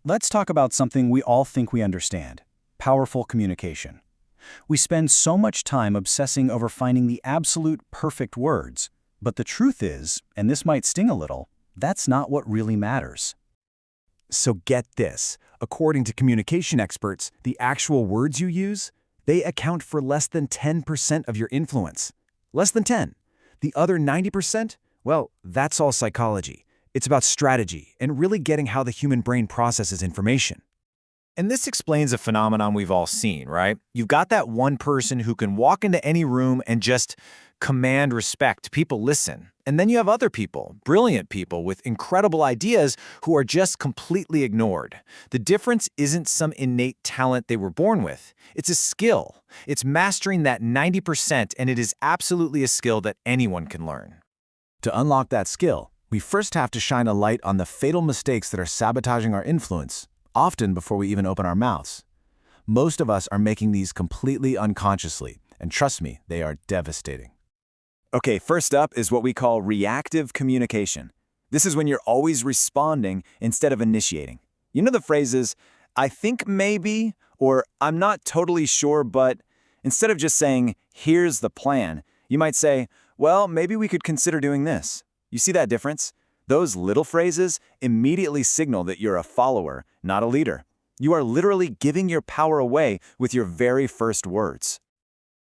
Let's talk about something we all think we understand: powerful communication. We spend so much time obsessing over finding the absolute perfect words, but the truth is, and this might sting a little, that's not what really matters. So get this, according to communication experts, the actual words you use, they account for less than 10% of your influence. Less than 10. The other 90%? Well, that's all psychology. It's about strategy and really getting how the human brain processes information. And this explains a phenomenon we've all seen, right? You've got that one person who can walk into any room and just command respect. People listen. And then you have other people, brilliant people with incredible ideas who are just completely ignored. The difference isn't some innate talent they were born with. It's a skill. It's mastering that 90%, and it is absolutely a skill that anyone can learn. To unlock that skill, we first have to shine a light on the fatal mistakes that are sabotaging our influence, often before we even open our mouths. Most of us are making these completely unconsciously, and trust me, they are devastating. Okay, first up is what we call reactive communication. This is when you're always responding instead of initiating. You know the phrases, "I think maybe," or "I'm not totally sure, but," instead of just saying, "Here's the plan," you might say, "Well, maybe we could consider doing this." You see that difference? Those little phrases immediately signal that you're a follower, not a leader. You are literally giving your power away with your very first words.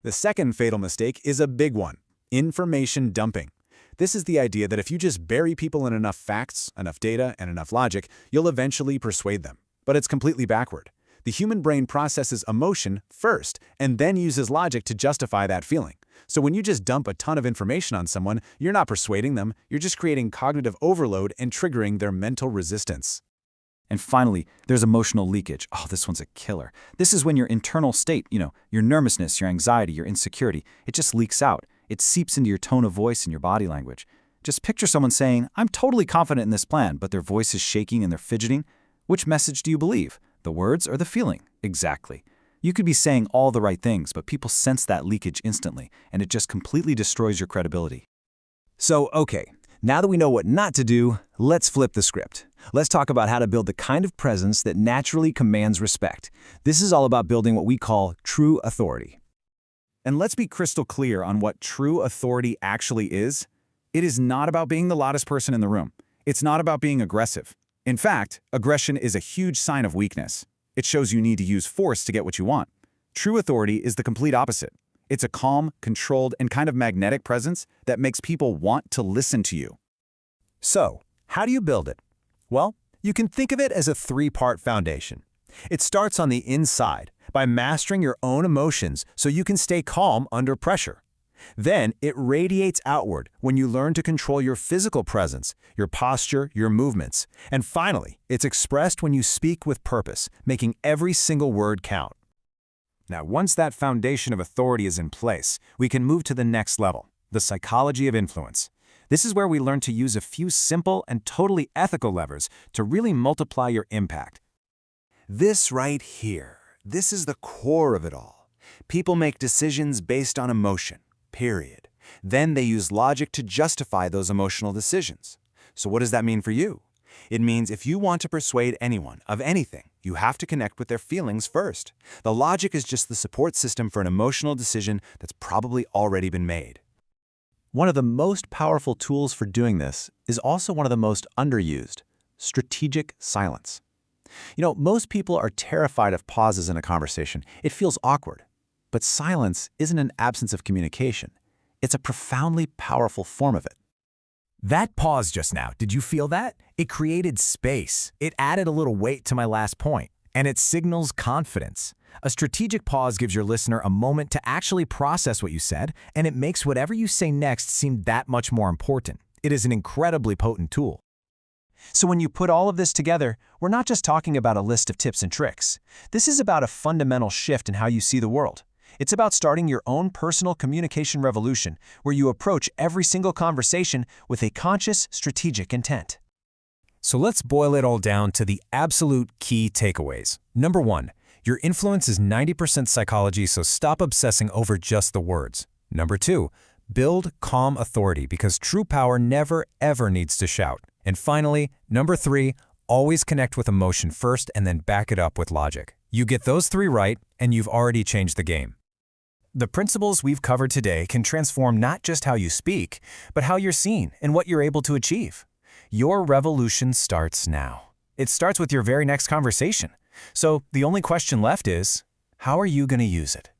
The second fatal mistake is a big one: information dumping. This is the idea that if you just bury people in enough facts, enough data, and enough logic, you'll eventually persuade them. But it's completely backward. The human brain processes emotion first and then uses logic to justify that feeling. So when you just dump a ton of information on someone, you're not persuading them, you're just creating cognitive overload and triggering their mental resistance. And finally, there's emotional leakage. Oh, this one's a killer. This is when your internal state, your nervousness, your anxiety, your insecurity, it just leaks out. It seeps into your tone of voice and your body language. Just picture someone saying, "I'm totally confident in this plan," but their voice is shaking and they're fidgeting. Which message do you believe? The words or the feeling? Exactly. You could be saying all the right things, but people sense that leakage instantly, and it just completely destroys your credibility. So, okay, now that we know what not to do, let's flip the script. Let's talk about how to build the kind of presence that naturally commands respect. This is all about building what we call true authority. And let's be crystal clear on what true authority actually is. It is not about being the loudest person in the room. It's not about being aggressive. In fact, aggression is a huge sign of weakness. It shows you need to use force to get what you want. True authority is the complete opposite. It's a calm, controlled, and kind of magnetic presence that makes people want to listen to you. So, how do you build it? Well, you can think of it as a three-part foundation. It starts on the inside, by mastering your own emotions so you can stay calm under pressure. Then it radiates outward when you learn to control your physical presence, your posture, your movements. And finally, it's expressed when you speak with purpose, making every single word count. Now, once that foundation of authority is in place, we can move to the next level, the psychology of influence. This is where we learn to use a few simple and totally ethical levers to really multiply your impact. This right here, this is the core of it all. People make decisions based on emotion. Period. Then they use logic to justify those emotional decisions. So what does that mean for you? It means if you want to persuade anyone of anything, you have to connect with their feelings first. The logic is just the support system for an emotional decision that's probably already been made. One of the most powerful tools for doing this is also one of the most underused: strategic silence. Most people are terrified of pauses in a conversation. It feels awkward. But silence isn't an absence of communication. It's a profoundly powerful form of it. That pause just now, did you feel that? It created space. It added a little weight to my last point, and it signals confidence. A strategic pause gives your listener a moment to actually process what you said, and it makes whatever you say next seem that much more important. It is an incredibly potent tool. So when you put all of this together, we're not just talking about a list of tips and tricks. This is about a fundamental shift in how you see the world. It's about starting your own personal communication revolution, where you approach every single conversation with a conscious, strategic intent. So let's boil it all down to the absolute key takeaways. Number 1, your influence is 90% psychology, so stop obsessing over just the words. Number 2, build calm authority because true power never, ever needs to shout. And finally, number 3, Always connect with emotion first and then back it up with logic. You get those three right, and you've already changed the game. The principles we've covered today can transform not just how you speak, but how you're seen and what you're able to achieve. Your revolution starts now. It starts with your very next conversation. So the only question left is, how are you going to use it?